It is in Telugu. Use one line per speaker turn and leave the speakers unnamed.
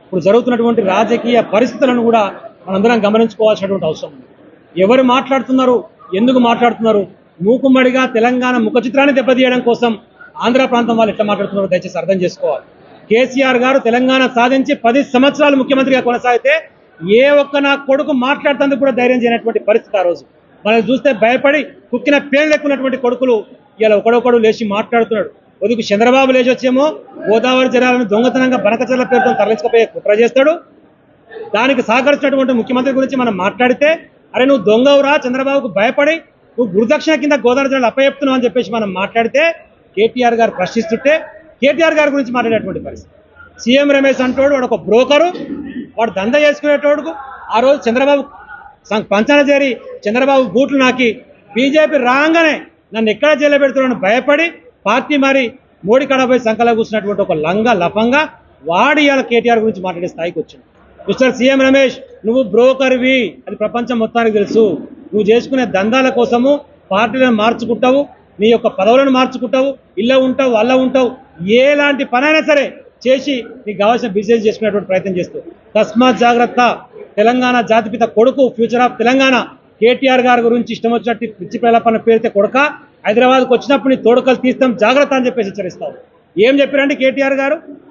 ఇప్పుడు జరుగుతున్నటువంటి రాజకీయ పరిస్థితులను కూడా మనందరం గమనించుకోవాల్సినటువంటి అవసరం ఉంది. ఎవరు మాట్లాడుతున్నారు, ఎందుకు మాట్లాడుతున్నారు, మూకుమ్మడిగా తెలంగాణ ముఖ చిత్రాన్ని దెబ్బతీయడం కోసం ఆంధ్ర ప్రాంతం వాళ్ళు ఎట్లా మాట్లాడుతున్నారో దయచేసి అర్థం చేసుకోవాలి. కేసీఆర్ గారు తెలంగాణ సాధించి 10 సంవత్సరాలు ముఖ్యమంత్రిగా కొనసాగితే ఏ ఒక్క నా కొడుకు మాట్లాడుతందుకు కూడా ధైర్యం చేయనటువంటి పరిస్థితి ఆ రోజు. మనం చూస్తే భయపడి కుక్కిన పేర్లు ఎక్కున్నటువంటి కొడుకులు ఇలా ఒకడొకడు లేచి మాట్లాడుతున్నాడు. ఒదుకు చంద్రబాబు లేచి వచ్చేమో గోదావరి జలాలను దొంగతనంగా బనకచర్ల పేరుతో తరలించకపోయే కుట్ర చేస్తాడు. దానికి సహకరించినటువంటి ముఖ్యమంత్రి గురించి మనం మాట్లాడితే అరే నువ్వు దొంగవురా, చంద్రబాబుకు భయపడి నువ్వు గురుదక్షిణ కింద గోదావరి జలాలు అప్పచెప్తున్నావు అని చెప్పేసి మనం మాట్లాడితే కేటీఆర్ గారు ప్రశ్నిస్తుంటే కేటీఆర్ గారి గురించి మాట్లాడేటువంటి పరిస్థితి. సీఎం రమేష్ అంటోడు వాడు ఒక బ్రోకరు, వాడు దందా చేసుకునేటోడుకు ఆ రోజు చంద్రబాబు పంచాన చేరి చంద్రబాబు బూట్లు నాకి బీజేపీ రాగానే నన్ను ఎక్కడ జైల్లో పెడుతున్నాడని భయపడి పార్టీ మరి మోడీ కాడ పోయి సంకలా కూర్చున్నటువంటి ఒక లంగా లఫంగా వాడి ఇవాళ కేటీఆర్ గురించి మాట్లాడే స్థాయికి వచ్చింది. మిస్టర్ సీఎం రమేష్, నువ్వు బ్రోకర్వి, అది ప్రపంచం మొత్తానికి తెలుసు. నువ్వు చేసుకునే దందాల కోసము పార్టీలను మార్చుకుంటావు, నీ యొక్క పదవులను మార్చుకుంటావు, ఇళ్ళ ఉంటావు, అల్ల ఉంటావు, ఎలాంటి పనైనా సరే చేసి నీకు కావాల్సిన బిజినెస్ చేసుకునేటువంటి ప్రయత్నం చేస్తావు. తస్మాత్ జాగ్రత్త. తెలంగాణ జాతిపిత కొడుకు, ఫ్యూచర్ ఆఫ్ తెలంగాణ కేటీఆర్ గారి గురించి ఇష్టం వచ్చినట్టు పిచ్చి పిల్లపన్న పేరుతే కొడుక హైదరాబాద్కు వచ్చినప్పుడు నీ తోడుకలు తీస్తాం జాగ్రత్త అని చెప్పేసి హెచ్చరిస్తావు. ఏం చెప్పారండి కేటీఆర్ గారు?